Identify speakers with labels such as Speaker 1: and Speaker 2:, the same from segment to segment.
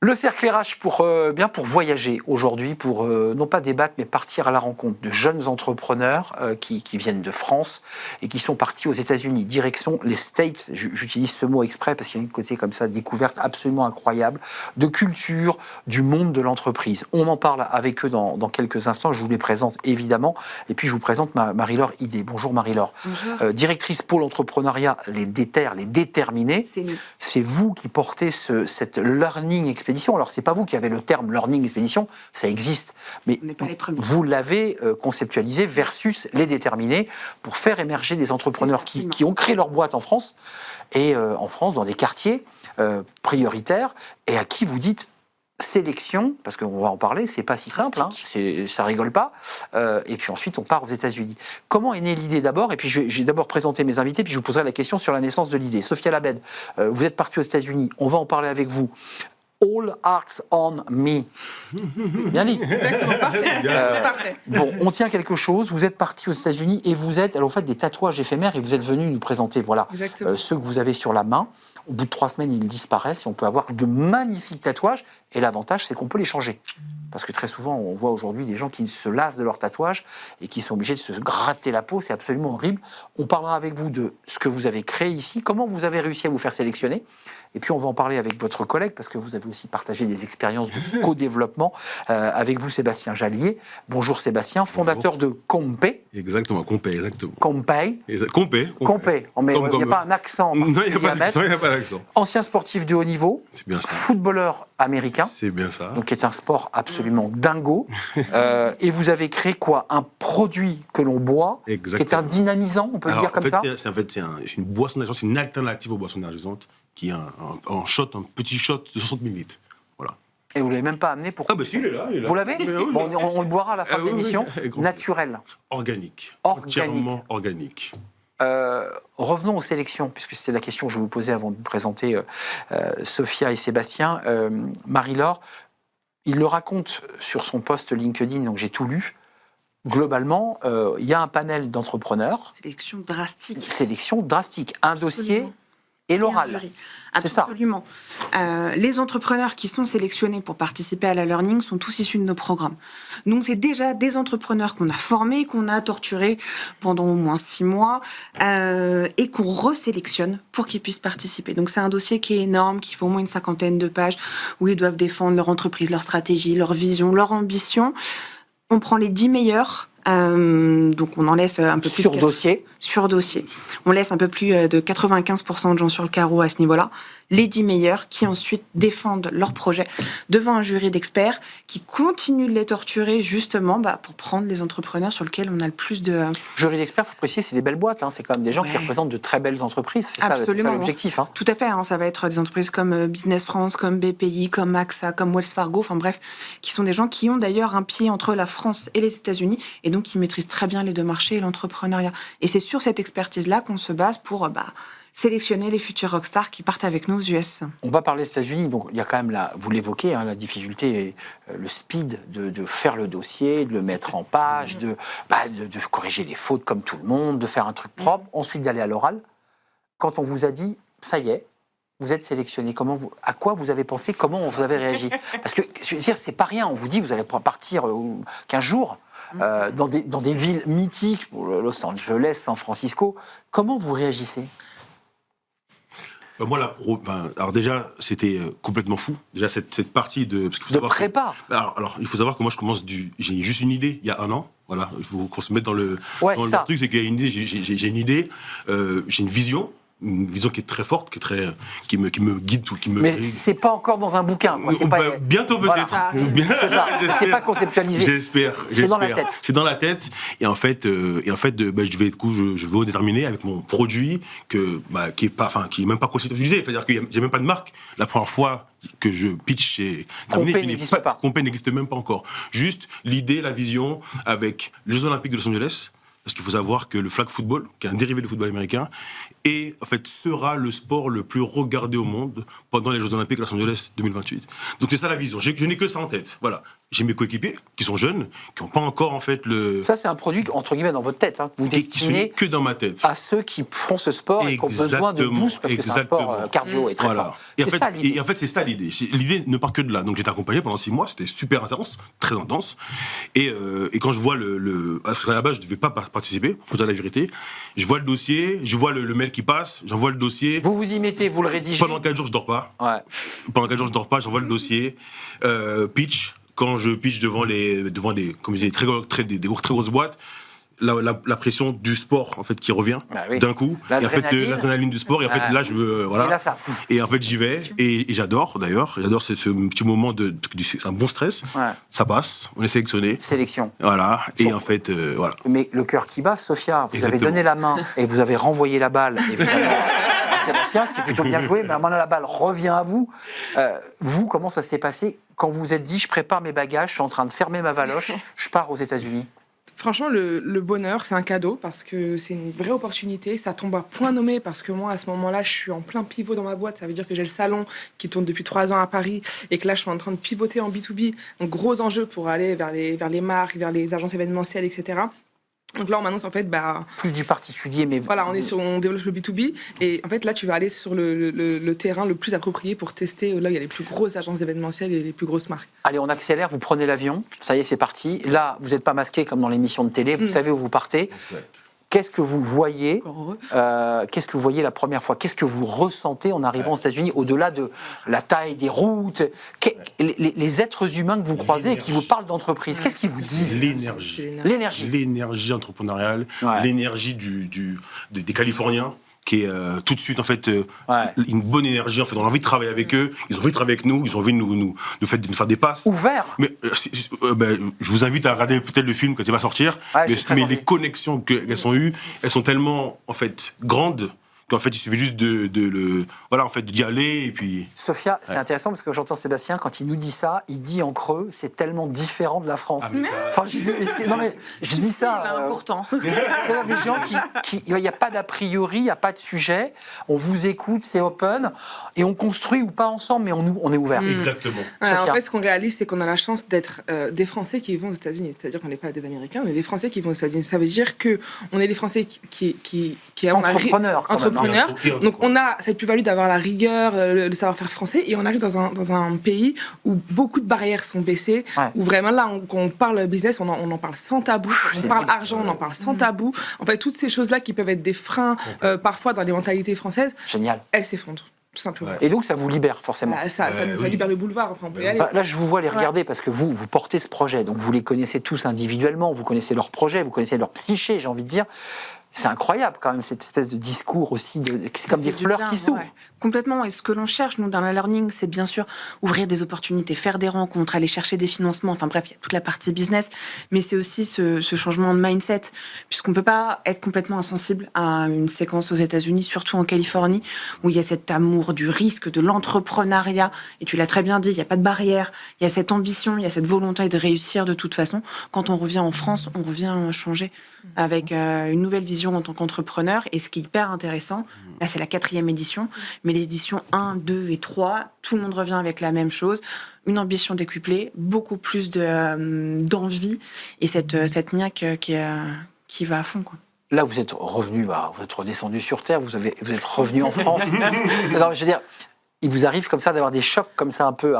Speaker 1: Le cercle RH pour voyager aujourd'hui, pour non pas débattre, mais partir à la rencontre de jeunes entrepreneurs qui viennent de France et qui sont partis aux États-Unis, direction les States. J'utilise ce mot exprès parce qu'il y a une côté comme ça, découverte absolument incroyable, de culture, du monde de l'entreprise. On en parle avec eux dans quelques instants. Je vous les présente évidemment. Et puis je vous présente Marie-Laure Idé. Bonjour Marie-Laure.
Speaker 2: Bonjour.
Speaker 1: Directrice pôle entrepreneuriat, les déterminés. C'est vous qui portez cette learning expédition. Alors, c'est pas vous qui avez le terme learning expédition, ça existe, mais
Speaker 2: On n'est pas les premiers.
Speaker 1: vous l'avez conceptualisé versus les déterminés pour faire émerger des entrepreneurs qui ont créé leur boîte en France, et en France, dans des quartiers prioritaires, et à qui vous dites sélection, parce qu'on va en parler, c'est pas si simple, hein, ça rigole pas, et puis ensuite on part aux États-Unis. Comment est née l'idée d'abord? Et puis je vais d'abord présenter mes invités, puis je vous poserai la question sur la naissance de l'idée. Sophia Labed, vous êtes partie aux États-Unis, on va en parler avec vous. All Hearts on Me. Bien dit.
Speaker 2: Exactement, parfait. C'est parfait.
Speaker 1: Bon, on tient quelque chose. Vous êtes parti aux États-Unis et vous faites des tatouages éphémères et vous êtes venu nous présenter, voilà, ceux que vous avez sur la main. Au bout de 3 semaines, ils disparaissent et on peut avoir de magnifiques tatouages. Et l'avantage, c'est qu'on peut les changer. Parce que très souvent, on voit aujourd'hui des gens qui se lassent de leurs tatouages et qui sont obligés de se gratter la peau. C'est absolument horrible. On parlera avec vous de ce que vous avez créé ici, comment vous avez réussi à vous faire sélectionner. Et puis, on va en parler avec votre collègue, parce que vous avez aussi partagé des expériences de co-développement avec vous, Sébastien Jallier. Bonjour Sébastien, fondateur de Compé.
Speaker 3: Exactement, Compé, exactement.
Speaker 1: Compé.
Speaker 3: Compé.
Speaker 1: Compé. Il n'y a pas un accent.
Speaker 3: Non, il n'y a pas d'accent.
Speaker 1: Ancien sportif de haut niveau.
Speaker 3: C'est bien ça.
Speaker 1: Footballeur américain.
Speaker 3: C'est bien ça.
Speaker 1: Donc, qui est un sport absolument dingo. Et vous avez créé quoi? Un produit que l'on boit,
Speaker 3: exactement,
Speaker 1: qui est un dynamisant, on peut le dire comme ça?
Speaker 3: C'est une boisson énergisante, c'est une alternative aux boissons énergisantes, qui est un petit shot de 60 ml. Voilà.
Speaker 1: Et vous ne l'avez même pas amené pour...
Speaker 3: Ah, bah si, il est là.
Speaker 1: Vous l'avez? Bon, on le boira à la fin de l'émission. Naturel.
Speaker 3: Organique. Entièrement organique.
Speaker 1: Revenons aux sélections, puisque c'était la question que je vous posais avant de vous présenter Sophia et Sébastien. Marie-Laure, il le raconte sur son post LinkedIn, donc j'ai tout lu. Globalement, il y a un panel d'entrepreneurs.
Speaker 2: Sélection drastique.
Speaker 1: Sélection drastique. Un dossier et l'oral. C'est ça.
Speaker 2: Absolument. Les entrepreneurs qui sont sélectionnés pour participer à la learning sont tous issus de nos programmes. Donc, c'est déjà des entrepreneurs qu'on a formés, qu'on a torturés pendant au moins 6 mois et qu'on resélectionne pour qu'ils puissent participer. Donc, c'est un dossier qui est énorme, qui fait au moins une 50aine de pages, où ils doivent défendre leur entreprise, leur stratégie, leur vision, leur ambition. On prend les 10 meilleurs. Donc on en laisse un peu plus
Speaker 1: sur dossier.
Speaker 2: Sur dossier. On laisse un peu plus de 95% de gens sur le carreau à ce niveau-là. Les 10 meilleurs qui ensuite défendent leur projet devant un jury d'experts qui continue de les torturer justement pour prendre les entrepreneurs sur lesquels on a le plus de...
Speaker 1: Jury d'experts, il faut préciser, c'est des belles boîtes. Hein. C'est quand même des gens qui représentent de très belles entreprises. C'est ça l'objectif. Hein.
Speaker 2: Tout à fait. Hein. Ça va être des entreprises comme Business France, comme BPI, comme AXA, comme Wells Fargo. Enfin bref, qui sont des gens qui ont d'ailleurs un pied entre la France et les États-Unis et donc qui maîtrisent très bien les deux marchés et l'entrepreneuriat. Et c'est sur cette expertise-là qu'on se base pour sélectionner les futurs rockstars qui partent avec nous aux US.
Speaker 1: On va parler des États-Unis. Donc il y a quand même, vous l'évoquez, la difficulté, le speed de faire le dossier, de le mettre en page, de corriger les fautes comme tout le monde, de faire un truc propre, ensuite d'aller à l'oral. Quand on vous a dit, ça y est, vous êtes sélectionné, à quoi vous avez pensé, comment vous avez réagi? Parce que je veux dire, c'est pas rien. On vous dit, vous allez partir 15 jours. Dans des villes mythiques, Los Angeles, San Francisco, comment vous réagissez?
Speaker 3: Moi, alors déjà, c'était complètement fou. Déjà, cette partie de... Parce qu'il faut savoir
Speaker 1: prépa.
Speaker 3: Alors, il faut savoir que moi, je commence j'ai juste une idée, il y a 1 an. Voilà, il faut qu'on se mette dans le truc, c'est qu'il y a une idée, j'ai une idée, j'ai une vision qui est très forte, qui me guide tout,
Speaker 1: Mais c'est pas encore dans un bouquin. Quoi.
Speaker 3: Bientôt peut-être.
Speaker 1: Voilà. C'est ça. C'est pas conceptualisé.
Speaker 3: J'espère.
Speaker 1: C'est dans la tête.
Speaker 3: C'est dans la tête. Et en fait, je vais déterminer avec mon produit qui est même pas conceptualisé. C'est-à-dire qu'il n'y a même pas de marque. La première fois que je pitch chez
Speaker 1: Compé n'existe pas.
Speaker 3: Compé n'existe même pas encore. Juste l'idée, la vision avec les Jeux Olympiques de Los Angeles. Parce qu'il faut savoir que le flag football, qui est un dérivé du football américain, sera le sport le plus regardé au monde pendant les Jeux Olympiques de Los Angeles 2028. Donc c'est ça la vision. Je n'ai que ça en tête. Voilà. j'ai mes coéquipiers qui sont jeunes, qui n'ont pas encore en fait le...
Speaker 1: Ça, c'est un produit, entre guillemets, dans votre tête, que vous destinez
Speaker 3: que dans ma tête.
Speaker 1: À ceux qui font ce sport et qui ont besoin de boost, parce que c'est un sport cardio et très fort.
Speaker 3: Et en fait, c'est ça l'idée. L'idée ne part que de là. Donc j'étais accompagné pendant 6 mois, c'était super intense, très intense. Et quand je vois parce qu'à la base, je ne devais pas participer, il faut dire la vérité, je vois le dossier, je vois le mail qui passe, j'envoie le dossier.
Speaker 1: Vous vous y mettez, vous le rédigez.
Speaker 3: Pendant 4 jours, je ne dors pas. Ouais. Pendant 4 jours, je ne dors pas, j'envoie le dossier, pitch. Quand je pitch devant des comme je dis, très grosses boîtes, la pression du sport en fait qui revient d'un coup, et en fait l'adrénaline du sport, et en fait là voilà, et, là, ça et en fait j'y vais et j'adore ce petit moment un bon stress, ça passe, on est sélectionné.
Speaker 1: Sélection.
Speaker 3: Voilà, et en fait voilà.
Speaker 1: Mais le cœur qui bat, Sophia, vous avez donné la main et vous avez renvoyé la balle. Sébastien, ce qui est plutôt bien joué, mais maintenant la balle revient à vous. Vous, comment ça s'est passé quand vous vous êtes dit, je prépare mes bagages, je suis en train de fermer ma valoche, je pars aux États-Unis?
Speaker 4: Franchement, le bonheur, c'est un cadeau parce que c'est une vraie opportunité. Ça tombe à point nommé parce que moi, à ce moment-là, je suis en plein pivot dans ma boîte. Ça veut dire que j'ai le salon qui tourne depuis 3 ans à Paris et que là, je suis en train de pivoter en B2B. Donc, gros enjeu pour aller vers les marques, vers les agences événementielles, etc. Donc là, on m'annonce en fait...
Speaker 1: plus du particulier, mais...
Speaker 4: Voilà, on développe le B2B. Et en fait, là, tu vas aller sur le terrain le plus approprié pour tester. Là, il y a les plus grosses agences événementielles et les plus grosses marques.
Speaker 1: Allez, on accélère, vous prenez l'avion. Ça y est, c'est parti. Là, vous n'êtes pas masqué comme dans l'émission de télé. Vous savez où vous partez. Exact. Qu'est-ce que vous voyez qu'est-ce que vous voyez la première fois? Qu'est-ce que vous ressentez en arrivant aux États-Unis, au-delà de la taille des routes, les êtres humains que vous croisez et qui vous parlent d'entreprise? Qu'est-ce qu'ils vous disent?
Speaker 3: L'énergie entrepreneuriale, l'énergie des Californiens, qui est tout de suite en fait une bonne énergie. En fait, on a envie de travailler avec eux. Ils ont envie de travailler avec nous. Ils ont envie de nous faire des passes.
Speaker 1: Ouvert.
Speaker 3: Mais je vous invite à regarder peut-être le film quand il va sortir. Mais les connexions qu'elles ont eues, elles sont tellement en fait grandes qu'en fait il suffit juste d'y aller et puis.
Speaker 1: Sophia, c'est intéressant parce que j'entends Sébastien quand il nous dit ça, il dit en creux, c'est tellement différent de la France. Je dis ça.
Speaker 2: Pourtant.
Speaker 1: C'est des gens il n'y a pas d'a priori, il n'y a pas de sujet. On vous écoute, c'est open et on construit ou pas ensemble, mais on est ouvert.
Speaker 3: Exactement.
Speaker 4: En fait, ce qu'on réalise, c'est qu'on a la chance d'être des Français qui vont aux États-Unis. C'est-à-dire qu'on n'est pas des Américains, on est des Français qui vont aux États-Unis. Ça veut dire que on est des Français qui
Speaker 1: entrepreneurs.
Speaker 4: Donc on a cette plus-value d'avoir la rigueur, le savoir-faire français, et on arrive dans un pays où beaucoup de barrières sont baissées, où vraiment là, quand on parle business, on en parle sans tabou, on parle argent, on en parle sans tabou. En fait, toutes ces choses-là qui peuvent être des freins parfois dans les mentalités françaises, elles s'effondrent. Tout simplement.
Speaker 1: Et donc ça vous libère forcément.
Speaker 4: Ça libère le boulevard, enfin on peut y aller.
Speaker 1: Là je vous vois les regarder parce que vous portez ce projet, donc vous les connaissez tous individuellement, vous connaissez leur projet, vous connaissez leur psyché, j'ai envie de dire. C'est incroyable quand même cette espèce de discours aussi, c'est comme des fleurs qui s'ouvrent.
Speaker 2: Complètement, et ce que l'on cherche nous dans la learning, c'est bien sûr ouvrir des opportunités, faire des rencontres, aller chercher des financements, enfin bref, il y a toute la partie business, mais c'est aussi ce changement de mindset, puisqu'on ne peut pas être complètement insensible à une séquence aux États-Unis, surtout en Californie, où il y a cet amour du risque, de l'entrepreneuriat, et tu l'as très bien dit, il n'y a pas de barrière, il y a cette ambition, il y a cette volonté de réussir de toute façon. Quand on revient en France, on revient changer avec une nouvelle vision en tant qu'entrepreneur, et ce qui est hyper intéressant, là c'est la 4e édition, mais les éditions 1, 2 et 3, tout le monde revient avec la même chose, une ambition décuplée, beaucoup plus d'envie, et cette niaque qui va à fond, quoi.
Speaker 1: Là, vous êtes revenu, vous êtes redescendu sur Terre, vous êtes revenu en France. Non, je veux dire, il vous arrive comme ça d'avoir des chocs comme ça un peu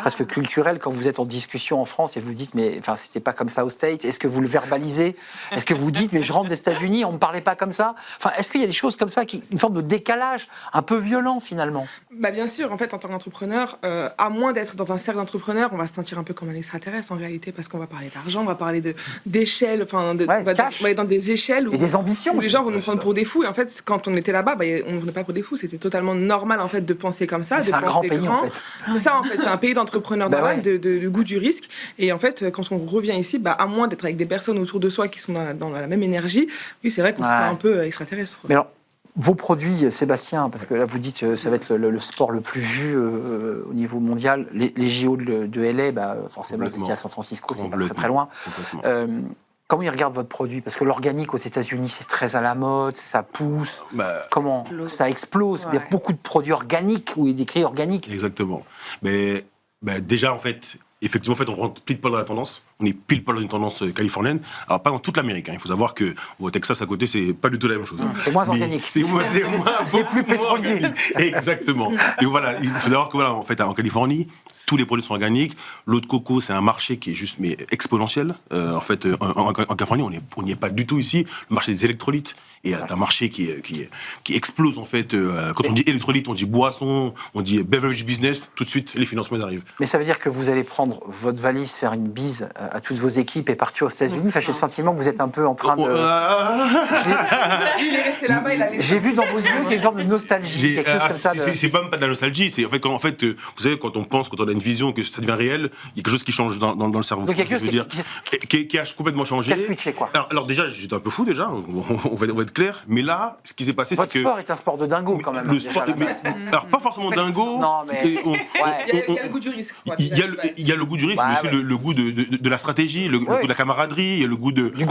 Speaker 1: presque culturels quand vous êtes en discussion en France et vous dites mais enfin c'était pas comme ça au States. Est-ce que vous le verbalisez? Est-ce que vous dites mais je rentre des États-Unis, on me parlait pas comme ça? Enfin, est-ce qu'il y a des choses comme ça une forme de décalage un peu violent finalement?
Speaker 4: Bien sûr, en fait en tant qu'entrepreneur, à moins d'être dans un cercle d'entrepreneurs, on va se sentir un peu comme un extraterrestre en réalité parce qu'on va parler d'argent, on va parler d'échelle, on va être dans des échelles où,
Speaker 1: et des ambitions.
Speaker 4: Où les gens vont nous prendre pour des fous. Et en fait, quand on était là-bas, on ne venait pas pour des fous. C'était totalement normal en fait de penser comme ça.
Speaker 1: C'est un grand pays en fait.
Speaker 4: C'est ça en fait, c'est un pays d'entrepreneurs normal, de goût du risque. Et en fait, quand on revient ici, à moins d'être avec des personnes autour de soi qui sont dans la même énergie, oui, c'est vrai qu'on se sent un peu extraterrestre.
Speaker 1: Mais alors, vos produits, Sébastien, parce que là vous dites ça va être le sport le plus vu au niveau mondial. Les JO de LA, forcément, vous étiez à San Francisco, c'est pas très, très loin. Comment ils regardent votre produit? Parce que l'organique aux États-Unis, c'est très à la mode, ça pousse. Comment ça explose? Il y a beaucoup de produits organiques où il est écrit organique.
Speaker 3: Exactement. Mais déjà, en fait, Effectivement, en fait, on rentre pile poil dans la tendance. On est pile poil dans une tendance californienne. Alors, pas dans toute l'Amérique. Il faut savoir que au Texas, à côté, c'est pas du tout la même chose.
Speaker 1: C'est moins organique.
Speaker 3: C'est
Speaker 1: plus pétrolier.
Speaker 3: Exactement. Et voilà, il faut savoir que, voilà, en fait, en Californie, tous les produits sont organiques. L'eau de coco, c'est un marché qui est juste mais exponentiel. En fait, en Californie, on n'y est pas du tout ici. Le marché des électrolytes est un marché qui explose, en fait. Quand on dit électrolytes, on dit boisson, on dit beverage business. Tout de suite, les financements arrivent.
Speaker 1: Mais ça veut dire que vous allez prendre votre valise, faire une bise à toutes vos équipes et partir aux États-Unis. Enfin, j'ai le sentiment que vous êtes un peu en train de...
Speaker 4: Il est resté là-bas, il a laissé...
Speaker 1: J'ai vu dans vos yeux qu'il y a une forme de nostalgie. Quelque chose comme ça.
Speaker 3: C'est pas même pas de la nostalgie. C'est en fait, vous savez, quand on a une vision, que ça devient réel, il y a quelque chose qui change dans le cerveau.
Speaker 1: Donc il y a quelque chose
Speaker 3: qui a complètement changé.
Speaker 1: Qui a switché, quoi.
Speaker 3: Alors déjà, j'étais un peu fou déjà, on va être clair. Mais là, ce qui s'est passé, c'est que...
Speaker 1: Votre sport est un sport de dingo quand même.
Speaker 3: Le sport, alors pas forcément dingo.
Speaker 1: Non, mais...
Speaker 4: Il y a le goût du risque.
Speaker 3: Il y a le goût du risque, mais aussi le goût de la stratégie, le goût de la camaraderie, le goût du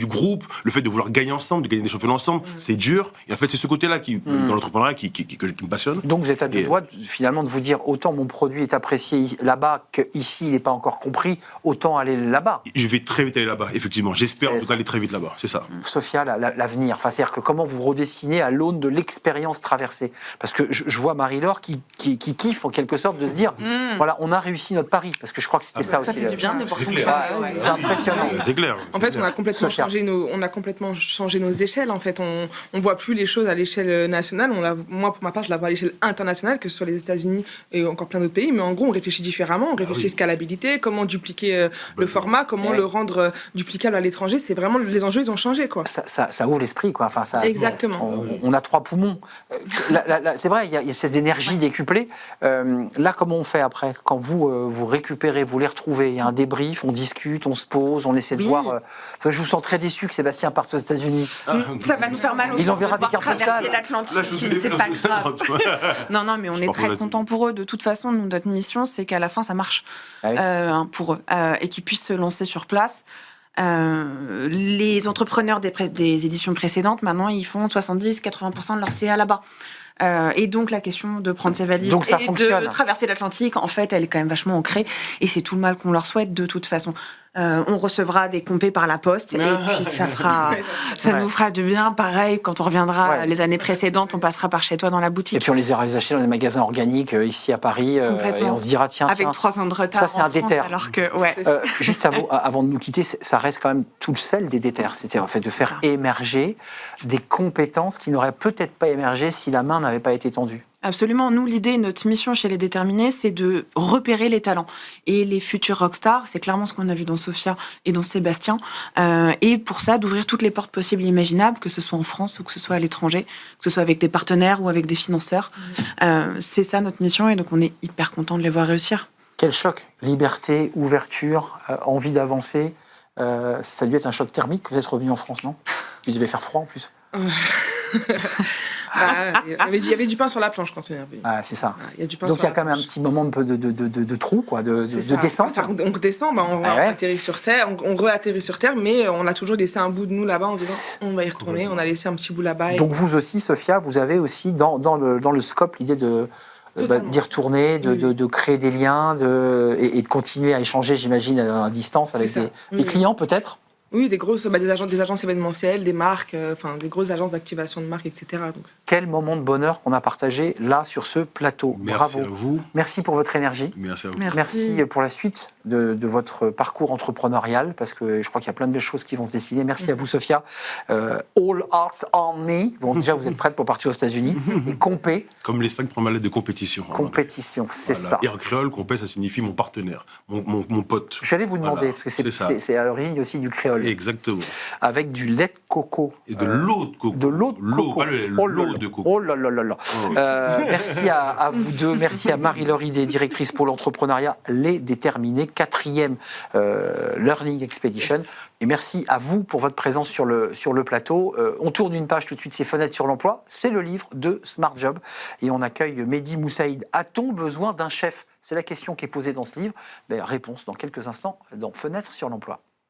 Speaker 3: groupe, le fait de vouloir gagner ensemble, de gagner des championnats ensemble. C'est dur. Et en fait, c'est ce côté-là dans l'entrepreneuriat qui me passionne.
Speaker 1: Donc vous êtes à deux doigts finalement de vous dire autant mon produit est apprécié là-bas qu'ici il n'est pas encore compris, autant aller là-bas.
Speaker 3: Je vais très vite aller là-bas, effectivement. J'espère aller très vite là-bas, c'est ça.
Speaker 1: Sophia, l'avenir, enfin, c'est-à-dire que comment vous redessinez à l'aune de l'expérience traversée. Parce que je vois Marie-Laure qui kiffe en quelque sorte de se dire, voilà, on a réussi notre pari. Parce que je crois que c'était ça aussi.
Speaker 2: Ça fait du bien de voir
Speaker 1: c'est impressionnant.
Speaker 3: C'est clair.
Speaker 4: En fait, on a complètement changé nos échelles. En fait, on voit plus les choses à l'échelle nationale. Moi, pour ma part, je la vois à l'échelle internationale, que ce soit les États-Unis et encore plein d'autres pays. Mais en gros, on réfléchit différemment. On réfléchit scalabilité, comment dupliquer le format, comment le rendre duplicable à l'étranger. C'est vraiment les enjeux, ils ont changé, quoi.
Speaker 1: Ça ouvre l'esprit, quoi. Enfin,
Speaker 4: exactement.
Speaker 1: On a 3 poumons. C'est vrai, il y a cette énergie décuplée. Là, comment on fait après? Quand vous récupérez, vous les retrouvez, il y a un débrief, on discute, on se pose, on essaie de voir. Je vous sens très déçu que Sébastien parte aux États-Unis.
Speaker 2: Ça va nous faire mal au
Speaker 1: Il enverra des cartes
Speaker 2: traverser l'Atlantique, mais c'est pas grave. Non, mais on est très contents pour eux. De toute façon, nous, notre mission, c'est qu'à la fin, ça marche pour eux et qu'ils puissent se lancer sur place. Les entrepreneurs des éditions précédentes, maintenant, ils font 70-80% de leur CA là-bas. Et donc, la question de prendre ses valises et de traverser l'Atlantique, en fait, elle est quand même vachement ancrée. Et c'est tout le mal qu'on leur souhaite, de toute façon. On recevra des compés par la poste et puis ça nous fera du bien. Pareil, quand on reviendra les années précédentes, on passera par chez toi dans la boutique.
Speaker 1: Et puis on les ira les acheter dans des magasins organiques ici à Paris et on se dira tiens,
Speaker 2: avec 3 ans de retard.
Speaker 1: Ça c'est un déter.
Speaker 2: Alors que
Speaker 1: juste avant de nous quitter, ça reste quand même tout le sel des déters. C'était en fait de faire émerger des compétences qui n'auraient peut-être pas émergé si la main n'avait pas été tendue.
Speaker 2: Absolument. Nous, l'idée, notre mission chez Les Déterminés, c'est de repérer les talents. Et les futurs rockstars, c'est clairement ce qu'on a vu dans Sophia et dans Sébastien. Et pour ça, d'ouvrir toutes les portes possibles et imaginables, que ce soit en France ou que ce soit à l'étranger, que ce soit avec des partenaires ou avec des financeurs. C'est ça notre mission et donc on est hyper contents de les voir réussir.
Speaker 1: Quel choc! Liberté, ouverture, envie d'avancer. Ça a dû être un choc thermique que vous êtes revenu en France, non? Il devait faire froid en plus.
Speaker 4: Il y avait du pain sur la planche quand on est revenu.
Speaker 1: C'est ça.
Speaker 4: Il y a du pain
Speaker 1: donc il y a
Speaker 4: sur
Speaker 1: quand même un petit moment de trou, quoi, de descente.
Speaker 4: On redescend, on atterrit sur Terre, on re-atterrit sur Terre, mais on a toujours laissé un bout de nous là-bas en disant on va y retourner, on a laissé un petit bout là-bas.
Speaker 1: Donc vous aussi, Sophia, vous avez aussi dans le scope l'idée d'y retourner, de créer des liens et de continuer à échanger, j'imagine, à distance avec des clients peut-être.
Speaker 4: Oui, des agences événementielles, des marques, des grosses agences d'activation de marques, etc. Donc...
Speaker 1: Quel moment de bonheur qu'on a partagé là sur ce plateau.
Speaker 3: Merci
Speaker 1: Bravo.
Speaker 3: à vous.
Speaker 1: Merci pour votre énergie.
Speaker 3: Merci à vous.
Speaker 1: Merci pour la suite de votre parcours entrepreneurial, parce que je crois qu'il y a plein de belles choses qui vont se dessiner. Merci à vous, Sophia. All Arts on Me. Bon, déjà, vous êtes prête pour partir aux États-Unis. Et compé.
Speaker 3: Comme les 5 premières lettres de compétition.
Speaker 1: Compétition, c'est ça.
Speaker 3: Et en créole, compé, ça signifie mon partenaire, mon pote.
Speaker 1: J'allais vous demander, parce que c'est à l'origine aussi du créole.
Speaker 3: Exactement.
Speaker 1: Avec du lait de coco.
Speaker 3: Et de l'eau de coco.
Speaker 1: De l'eau de coco.
Speaker 3: Pas l'eau de coco.
Speaker 1: Oh là là là là. Merci à vous deux. Merci à Marie-Laure Idé, directrice pour l'entrepreneuriat Les Déterminés, 4e Learning Expedition. Et merci à vous pour votre présence sur le plateau. On tourne une page tout de suite, c'est Fenêtres sur l'emploi. C'est le livre de Smart Job. Et on accueille Mehdi Moussaïd. A-t-on besoin d'un chef? C'est la question qui est posée dans ce livre. Réponse dans quelques instants dans Fenêtres sur l'emploi.